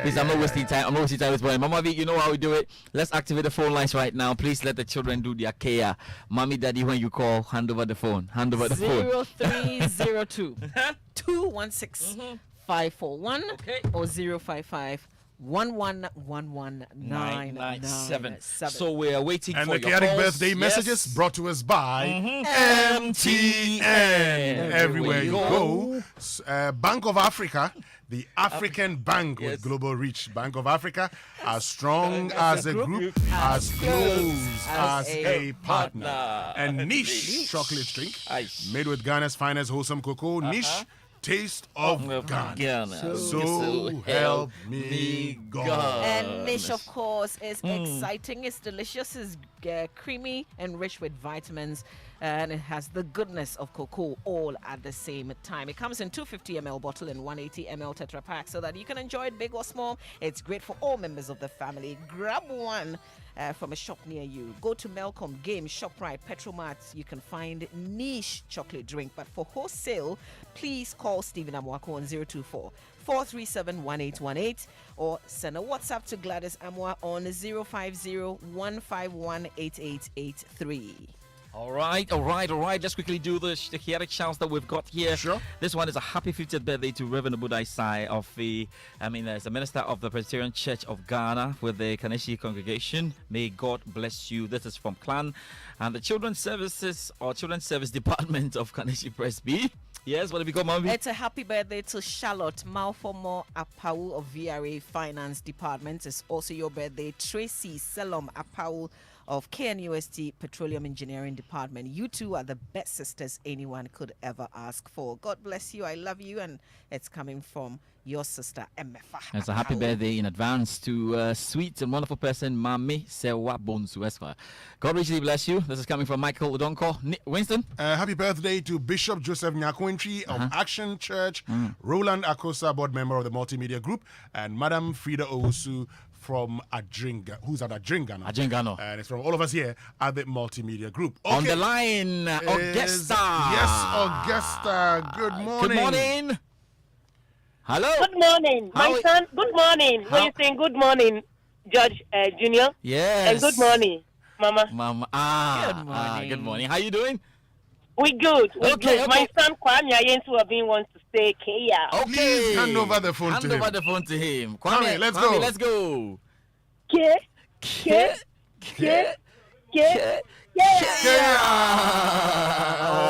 Please, I'm not wasting time. I'm not wasting time with boy. Mama V, you know how we do it. Let's activate the phone lines right now. Please let the children do their care. Mommy, daddy, when you call, hand over the phone. Hand over the phone. 0302 216 541 or 055 1111997. So we are waiting and for the your Kayaatic calls. birthday messages brought to us by MTN. Everywhere you go. Bank of Africa, the African bank with global reach. Bank of Africa, as strong as a group, as close as a partner. And Niche chocolate drink made with Ghana's finest wholesome cocoa. Niche. Taste of Ghana. So help me God. And Niche, of course, is exciting. It's delicious. It's creamy and rich with vitamins. And it has the goodness of cocoa all at the same time. It comes in 250 ml bottle and 180 ml Tetra Pak so that you can enjoy it big or small. It's great for all members of the family. Grab one from a shop near you. Go to Melcom, Game, ShopRite, Petromart. You can find Niche chocolate drink. But for wholesale, please call Stephen Amwako on 024 437 1818 or send a WhatsApp to Gladys Amwa on 050 151 8883. All right. Just quickly do the Kayaatic shouts that we've got here. Sure. This one is a happy 50th birthday to Reverend Obudai Sai as a minister of the Presbyterian Church of Ghana with the Kaneshi congregation. May God bless you. This is from Clan and the Children's Service Department of Kaneshi Presby. Yes, what have you got, Mommy? It's a happy birthday to Charlotte Malfomo Apau of VRA Finance Department. It's also your birthday. Tracy Selom Apau of KNUST Petroleum Engineering Department. You two are the best sisters anyone could ever ask for. God bless you. I love you. And it's coming from your sister, Emefa. It's a happy birthday in advance to sweet and wonderful person, Mami Sewa Bonsu Esfa. God richly bless you. This is coming from Michael Udonko. Winston? Happy birthday to Bishop Joseph Nyakwentri of Action Church, Roland Akosa, board member of the Multimedia Group, and Madam Frida Owusu from Adringa, who's at Adringa now. Adringano. And it's from all of us here at the Multimedia Group. Okay. On the line, Augusta. Yes, Augusta. Good morning. Good morning. Hello. Good morning, my son. Good morning. What you saying? Good morning, Judge Junior. Yes. And good morning, Mama. Good morning. Good morning. How you doing? We good. We Okay, good. okay. My son Kwame Ayensu Abin wants to say Kaya. Okay. Please hand over the phone to him. Hand over the phone to him. Kwame, let's go. Let's go. K.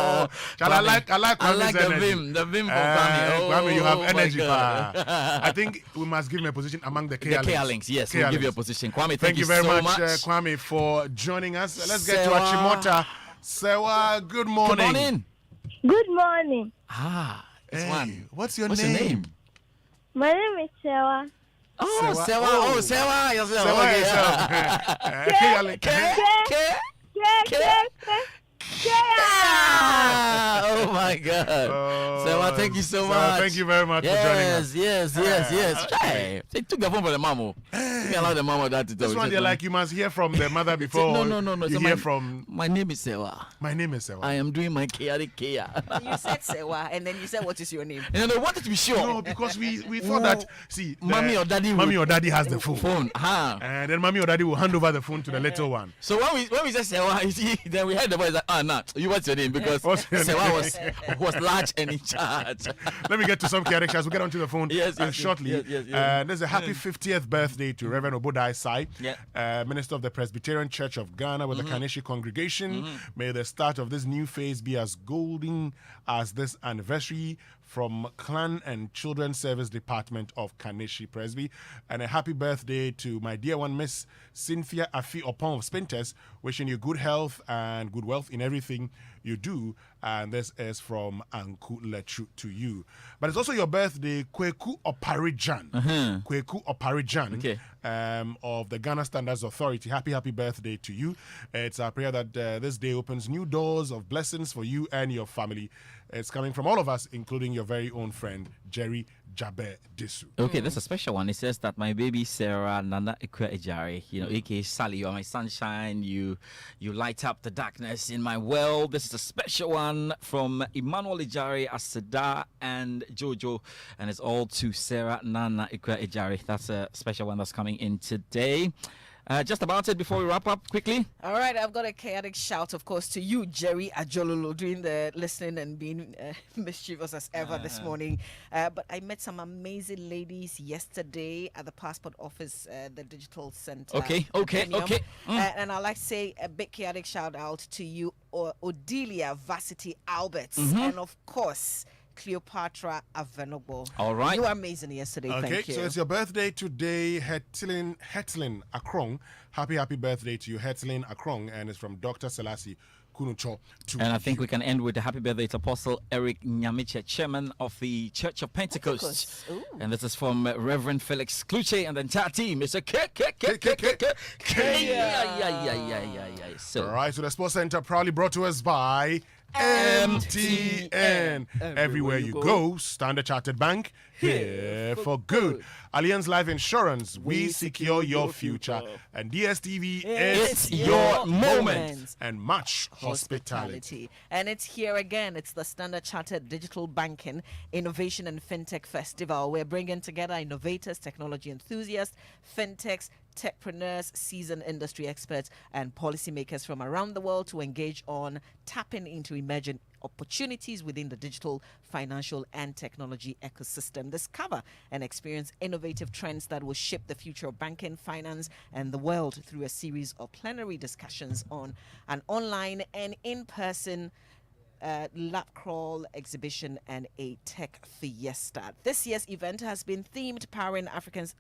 Oh, I like Kwame's the energy. vim from Kwame. Kwame, you have my energy. God. I think we must give him a position among the Kayaalinks. The Kayaalinks, yes, we'll give you a position. Kwame, Thank you very so much, Kwame, for joining us. Let's get to Achimota. Sewa, good morning. Good morning. Good morning. This one. What's your What's name? your name? My name is Sewa. Oh, Sewa. Oh. Oh, Sewa. Yes, Sewa okay. yourself. Kayaalink. Oh my God. Sewa, thank you so much. Thank you very much for joining us. Yes. Hey, they took the phone for the mama. Let me allow the mama that to talk. This one, they're like, you must hear from the mother before No. you So hear from... My name is Sewa. My name is Sewa. I am doing my Kayaatic Kaya. You said Sewa, and then you said, what is your name? And I wanted to be sure. No, because we thought that, see... Mommy or daddy has the phone. And then mommy or daddy will hand over the phone to the little one. So when we said Sewa, you see, then we heard the voice like, what's your name? Because Sewa was large and in charge. Let me get to some Kayaatic shots. We'll get onto the phone shortly. Yes. There's a happy 50th birthday to Reverend Obudai Sai, Yeah. Minister of the Presbyterian Church of Ghana with the Kaneshi congregation. May the start of this new phase be as golden as this anniversary from Clan and Children's Service Department of Kaneshi Presby. And a happy birthday to my dear one, Miss Cynthia Afi Opon of Spinters, wishing you good health and good wealth in everything you do. And this is from Anku Lechu to you. But it's also your birthday, Kweku Oparijan. Kweku Oparijan. Okay. Of the Ghana Standards Authority. Happy birthday to you. It's our prayer that this day opens new doors of blessings for you and your family. It's coming from all of us, including your very own friend, Jerry Jabe Desu. Okay, this is a special one. It says that my baby Sarah Nana Ikwe Ejari, aka Sally, you are my sunshine. You light up the darkness in my world. This is a special one from Emmanuel Ejari, Asada, and Jojo, and it's all to Sarah Nana Ikwe Ejari. That's a special one that's coming in today. Just about it before we wrap up quickly. All right, I've got a chaotic shout, of course, to you, Jerry Ajololo, doing the listening and being mischievous as ever this morning. But I met some amazing ladies yesterday at the passport office, the digital center. Okay. And I'd like to say a big chaotic shout out to you, Odelia Varsity Alberts, and of course, Cleopatra Avenobo. All right. You were amazing yesterday. Okay, Thank you. so it's your birthday today, Hetlin Akrong. Happy birthday to you, Hetlin Akrong, and it's from Dr. Selassie Kunucho to And I think you. we can end with the happy birthday to Apostle Eric Nyamiche, chairman of the Church of Pentecost. Ooh. And this is from Reverend Felix Kluche and the entire team. It's a K. So, All right, so the Sports Center proudly brought to us by MTN. Everywhere you go, Standard Chartered Bank, here for good. Allianz Life Insurance, we secure your future. And DSTV, it's your moment. And Match Hospitality. And it's here again. It's the Standard Chartered Digital Banking Innovation and FinTech Festival. We're bringing together innovators, technology enthusiasts, fintechs, techpreneurs, seasoned industry experts, and policymakers from around the world to engage on tapping into emerging opportunities within the digital, financial, and technology ecosystem. Discover and experience innovative trends that will shape the future of banking, finance, and the world through a series of plenary discussions on an online and in-person lab crawl exhibition and a tech fiesta. This year's event has been themed Powering Africa's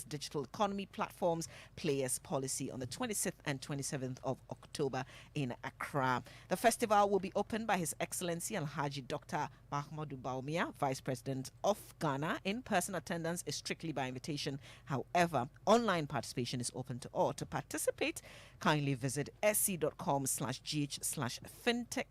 Digital Economy Platforms, Players Policy on the 26th and 27th of October in Accra. The festival will be opened by His Excellency Alhaji Dr. Mahmoud Baumia, Vice President of Ghana. In-person attendance is strictly by invitation. However, online participation is open to all. To participate, kindly visit sc.com/gh/fintech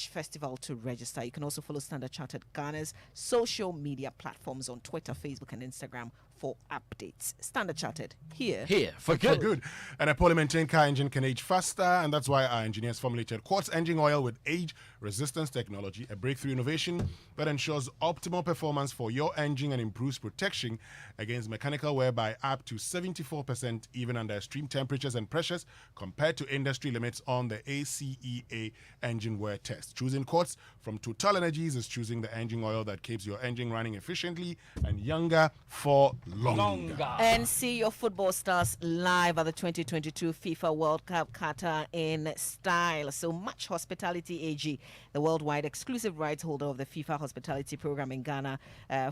festival to register. You can also follow Standard Chartered Ghana's social media platforms on Twitter, Facebook, and Instagram for updates. Standard Chartered, here for good. Good. And a poly-maintained car engine can age faster, and that's why our engineers formulated quartz engine oil with age-resistance technology, a breakthrough innovation that ensures optimal performance for your engine and improves protection against mechanical wear by up to 74%, even under extreme temperatures and pressures, compared to industry limits on the ACEA engine wear test. Choosing quartz from Total Energies is choosing the engine oil that keeps your engine running efficiently and younger for longer. and see your football stars live at the 2022 FIFA World Cup Qatar in style. So Match Hospitality AG, the worldwide exclusive rights holder of the FIFA Hospitality Program in Ghana,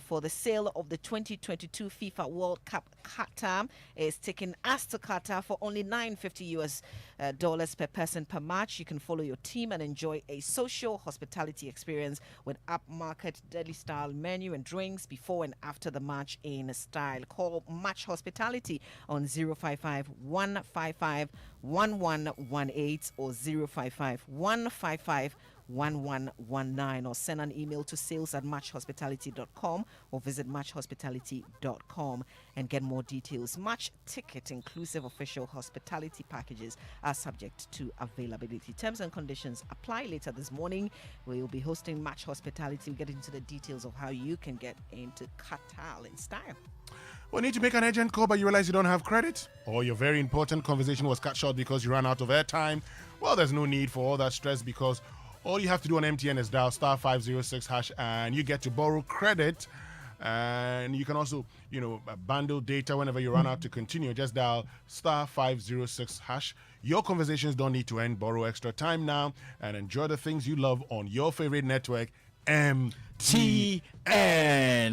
for the sale of the 2022 FIFA World Cup Qatar, is taking us to Qatar for only $950 per person per match. You can follow your team and enjoy a social hospitality experience with upmarket deli style menu and drinks before and after the match in style. Call Match Hospitality on 055-155-1118 or 055-155-1119, or send an email to sales@matchhospitality.com or visit matchhospitality.com and get more details. Match ticket inclusive official hospitality packages are subject to availability. Terms and conditions apply. Later this morning, we will be hosting Match Hospitality. We'll get into the details of how you can get into Qatar in style. We need to make an urgent call, but you realize you don't have credit? Or your very important conversation was cut short because you ran out of airtime? Well, there's no need for all that stress, because all you have to do on MTN is dial *506# and you get to borrow credit. And you can also, bundle data whenever you run out to continue. Just dial *506#. Your conversations don't need to end. Borrow extra time now and enjoy the things you love on your favorite network, MTN.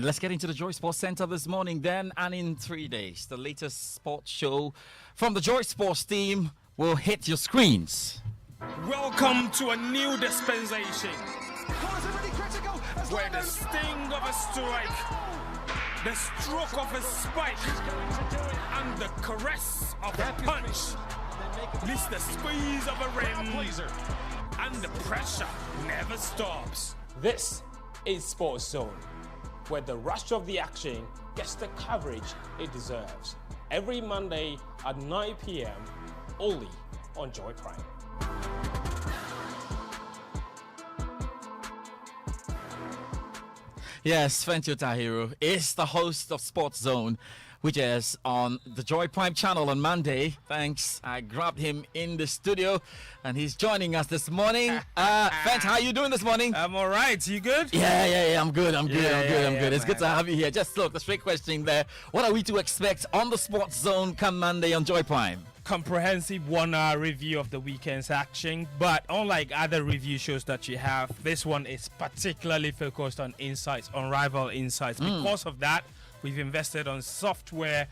Let's get into the Joy Sports Center this morning then, and in 3 days, the latest sports show from the Joy Sports team will hit your screens. Welcome to a new dispensation, where the sting of a strike, the stroke of a spike, and the caress of a punch leaves the squeeze of a rim, and the pressure never stops. This is Sports Zone. where the rush of the action gets the coverage it deserves. Every Monday at 9 p.m. only on Joy Prime. Yes, Fentio Tahiru is the host of Sports Zone, which is on the Joy Prime channel on Monday. Thanks. I grabbed him in the studio, and he's joining us this morning. Fent, how are you doing this morning? I'm all right. You good? Yeah. I'm good. I'm good. It's good man. to have you here. Just look, the straight question there. What are we to expect on the Sports Zone come Monday on Joy Prime? Comprehensive 1-hour review of the weekend's action, but unlike other review shows that you have, this one is particularly focused on insights, unrivaled insights. Because of that, we've invested on software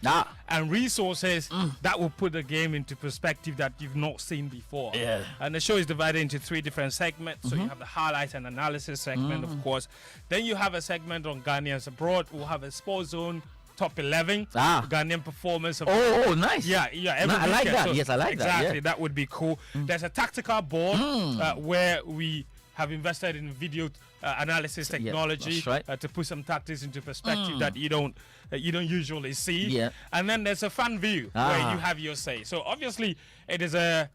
and resources that will put the game into perspective that you've not seen before. Yeah. And the show is divided into 3 different segments. So you have the highlights and analysis segment, of course. Then you have a segment on Ghanaians abroad. We'll have a Sports Zone Top 11 Ghanaian performance. Nice. Yeah. I like that. Yes, I like that. Exactly. That would be cool. There's a tactical board where we have invested in video analysis technology to put some tactics into perspective that you don't usually see. Yeah. And then there's a fan view where you have your say. So obviously it is an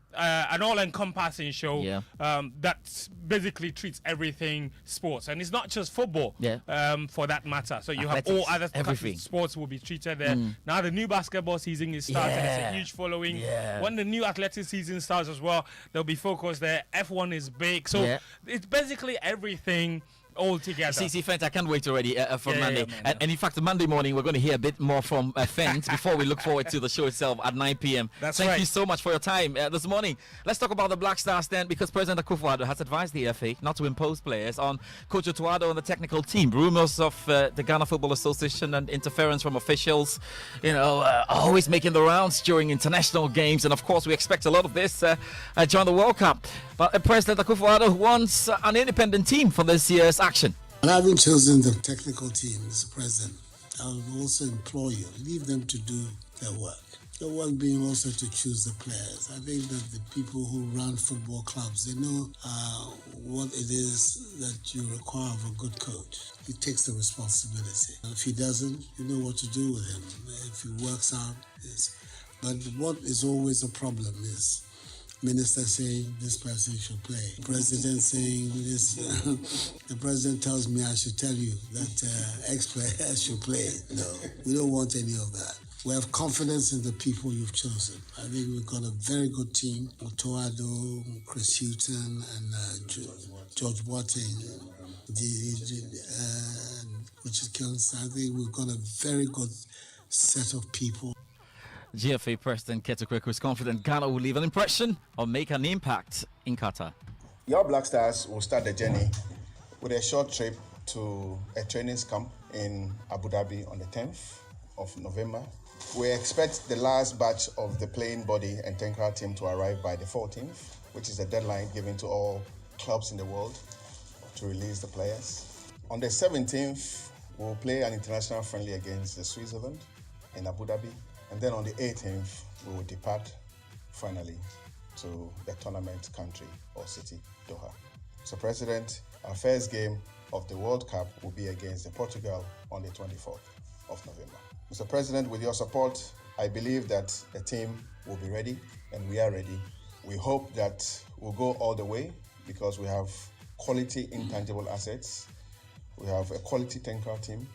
all-encompassing show that basically treats everything sports, and it's not just football. For that matter. So you Athletics, have all other everything. sports will be treated there. Now the new basketball season is starting. It's a huge following. When the new athletic season starts as well, there'll be focus there. F1 is big. So it's basically everything all together. See, Fent, I can't wait already for Monday. Man. And in fact, Monday morning, we're going to hear a bit more from Fent before we look forward to the show itself at 9 p.m. Thank you so much for your time this morning. Let's talk about the Black Stars then, because President Akufo-Addo has advised the FA not to impose players on Coach Otto-Addo and the technical team. Rumors of the Ghana Football Association and interference from officials, always making the rounds during international games. And of course, we expect a lot of this during the World Cup. But President Akufo-Addo wants an independent team for this year's action. And having chosen the technical team, Mr. President, I would also implore you, leave them to do their work. Their work being also to choose the players. I think that the people who run football clubs, they know what it is that you require of a good coach. He takes the responsibility. And if he doesn't, you know what to do with him. If he works out, yes. But what is always a problem is minister saying this person should play. President saying this. The president tells me I should tell you that ex-player should play. No, we don't want any of that. We have confidence in the people you've chosen. I think we've got a very good team. Otto-Addo, Chris Houghton, and George Boateng, Richard Kills. I think we've got a very good set of people. GFA President Keto Kweku is confident Ghana will leave an impression or make an impact in Qatar. Your Black Stars will start the journey with a short trip to a training camp in Abu Dhabi on the 10th of November. We expect the last batch of the playing body and technical team to arrive by the 14th, which is the deadline given to all clubs in the world to release the players. On the 17th, we'll play an international friendly against Switzerland in Abu Dhabi. And then on the 18th, we will depart finally to the tournament country or city, Doha. So, President, our first game of the World Cup will be against Portugal on the 24th of November. Mr. President, with your support, I believe that the team will be ready, and we are ready. We hope that we'll go all the way because we have quality intangible assets. We have a quality technical team.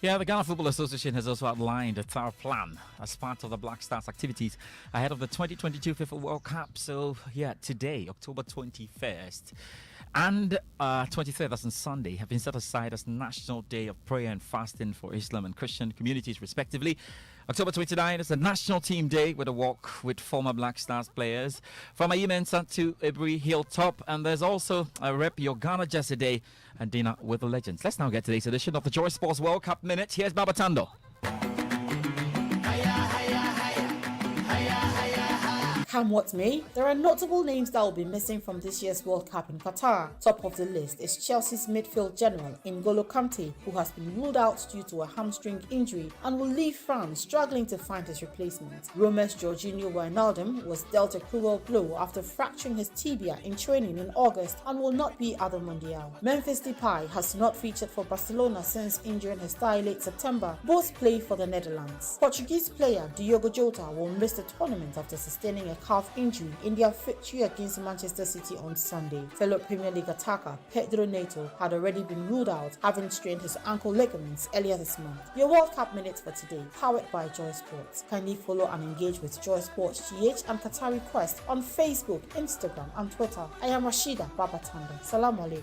Yeah, the Ghana Football Association has also outlined a thorough plan as part of the Black Stars activities ahead of the 2022 FIFA World Cup. So, today, October 21st and 23rd, that's on Sunday, have been set aside as National Day of Prayer and Fasting for Islam and Christian communities, respectively. October 29 is a National Team Day with a walk with former Black Stars players from Ayimensa to Ibri Hilltop. And there's also a Rep Your Ghana Jersey Day and dinner with the legends. Let's now get today's edition of the Joy Sports World Cup Minute. Here's Babatando. Come what may, there are notable names that will be missing from this year's World Cup in Qatar. Top of the list is Chelsea's midfield general N'Golo Kante, who has been ruled out due to a hamstring injury and will leave France struggling to find his replacement. Roma's Jorginho Wijnaldum was dealt a cruel blow after fracturing his tibia in training in August and will not be at the Mundial. Memphis Depay has not featured for Barcelona since injuring his thigh late September. Both play for the Netherlands. Portuguese player Diogo Jota will miss the tournament after sustaining a calf injury in their fixture against Manchester City on Sunday. Fellow Premier League attacker Pedro Neto had already been ruled out, having strained his ankle ligaments earlier this month. Your World Cup minutes for today, powered by Joy Sports. Kindly follow and engage with Joy Sports GH and Qatari Quest on Facebook, Instagram, and Twitter. I am Rashida Babatanda. Salam alaikum.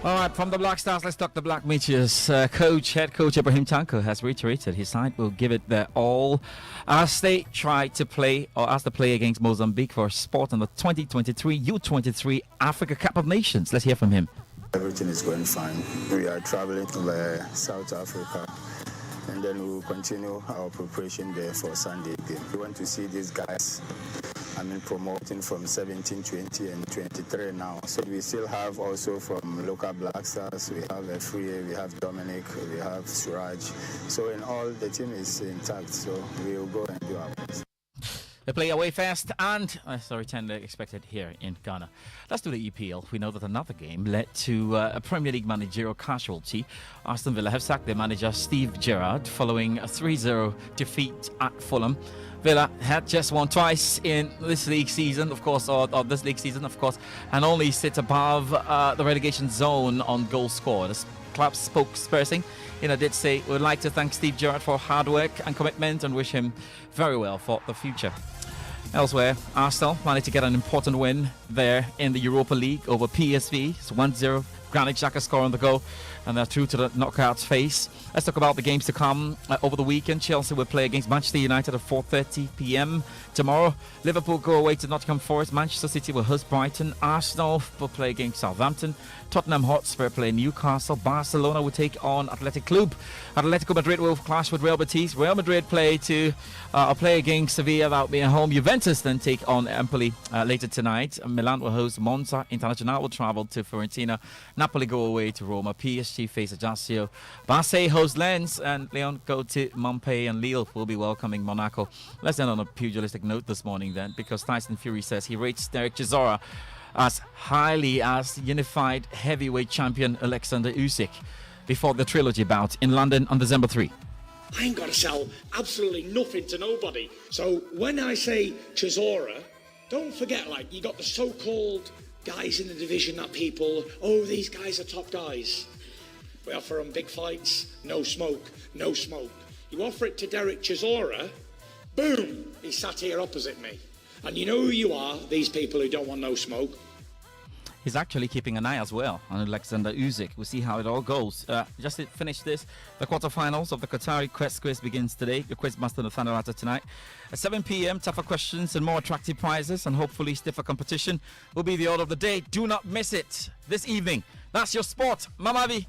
All right, from the Black Stars, let's talk the Black Meteors. Head coach Ibrahim Tanko has reiterated his side will give it their all as they try to play against Mozambique for a spot in the 2023 U23 Africa Cup of Nations. Let's hear from him. Everything is going fine. We are traveling to South Africa, and then we will continue our preparation there for Sunday game. We want to see these guys, promoting from 17, 20, and 23 now. So we still have also from local Black Stars, we have Efrie, we have Dominic, we have Suraj. So in all, the team is intact, so we will go and do our best. They play away fast and return expected here in Ghana. Let's do the EPL. We know that another game led to a Premier League managerial casualty. Aston Villa have sacked their manager Steve Gerrard following a 3-0 defeat at Fulham. Villa had just won twice in this league season, of course, and only sit above the relegation zone on goals scored. The club spokesperson did say, we'd like to thank Steve Gerrard for hard work and commitment and wish him very well for the future. Elsewhere, Arsenal managed to get an important win there in the Europa League over PSV. It's 1-0. Granit Xhaka scoring the goal, and they're through to the knockout phase. Let's talk about the games to come over the weekend. Chelsea will play against Manchester United at 4:30 p.m. tomorrow. Liverpool go away to Nottingham Forest. Manchester City will host Brighton. Arsenal will play against Southampton. Tottenham Hotspur play Newcastle. Barcelona will take on Athletic Club. Atletico Madrid will clash with Real Betis. Real Madrid play against Sevilla without being home. Juventus then take on Empoli later tonight. Milan will host Monza. Internacional will travel to Fiorentina. Napoli go away to Roma. PSG face Ajaccio. Marseille host Lens, and Lyon go to Montpellier, and Lille will be welcoming Monaco. Let's end on a pugilistic note this morning then, because Tyson Fury says he rates Derek Chisora as highly as unified heavyweight champion Alexander Usyk before the trilogy bout in London on December 3. I ain't got to sell absolutely nothing to nobody. So when I say Chisora, don't forget, you got the so-called guys in the division that these guys are top guys. We offer them big fights, no smoke. You offer it to Derek Chisora, boom, he's sat here opposite me. And you know who you are, these people who don't want no smoke. He's actually keeping an eye as well on Alexander Usyk. We'll see how it all goes. Just to finish this, the quarterfinals of the Qatari Quest Quiz begins today. The quiz master Nathaniel Atta tonight. At 7 p.m, tougher questions and more attractive prizes and hopefully stiffer competition will be the order of the day. Do not miss it this evening. That's your sport. Mamavi.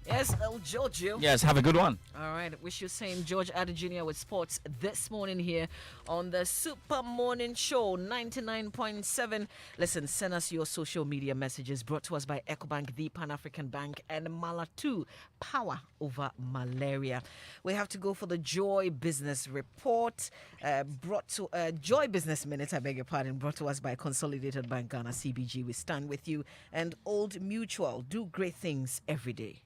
Yes, El Giorgio. Yes, have a good one. All right, wish you same. George Addo Jr. with sports this morning here on the Super Morning Show 99.7. Listen, send us your social media messages brought to us by EcoBank, the Pan-African Bank, and Malatu, power over malaria. We have to go for the Joy Business Report, Joy Business Minute, I beg your pardon, brought to us by Consolidated Bank Ghana, CBG. We stand with you. And Old Mutual, do great things every day.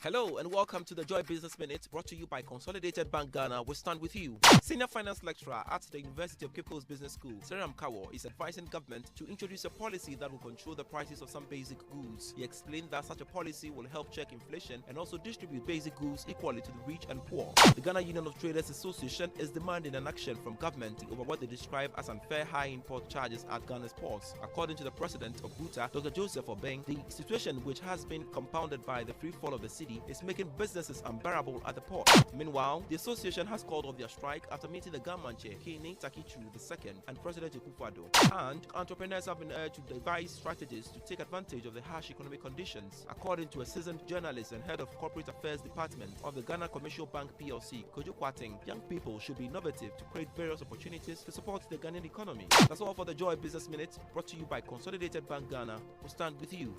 Hello and welcome to the Joy Business Minute, brought to you by Consolidated Bank Ghana. We stand with you. Senior Finance Lecturer at the University of People's Business School, Seram Kawo, is advising government to introduce a policy that will control the prices of some basic goods. He explained that such a policy will help check inflation and also distribute basic goods equally to the rich and poor. The Ghana Union of Traders Association is demanding an action from government over what they describe as unfair high import charges at Ghana's ports. According to the president of BUTA, Dr. Joseph Obeng, the situation, which has been compounded by the free fall of the cedi, PLC is making businesses unbearable at the port. Meanwhile, the association has called off their strike after meeting the government chair, Kini Takichu II, and President Akufo-Addo. And entrepreneurs have been urged to devise strategies to take advantage of the harsh economic conditions. According to a seasoned journalist and head of corporate affairs department of the Ghana Commercial Bank PLC, Kojo Kwating, young people should be innovative to create various opportunities to support the Ghanaian economy. That's all for the Joy Business Minute, brought to you by Consolidated Bank Ghana. We'll stand with you.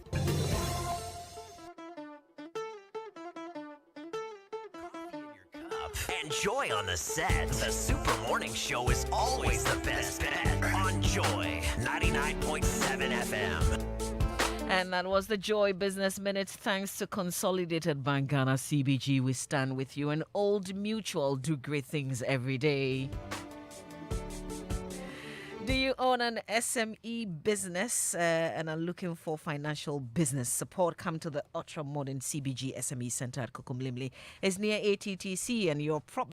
Enjoy on the set. The Super Morning Show is always the best bet on Joy 99.7 FM. And that was the Joy Business Minute. Thanks to Consolidated Bank Ghana CBG, we stand with you. And Old Mutual do great things every day. Do you own an SME business and are looking for financial business support? Come to the ultra modern CBG SME Center at Kukumlimli. It's near ATTC, and your problem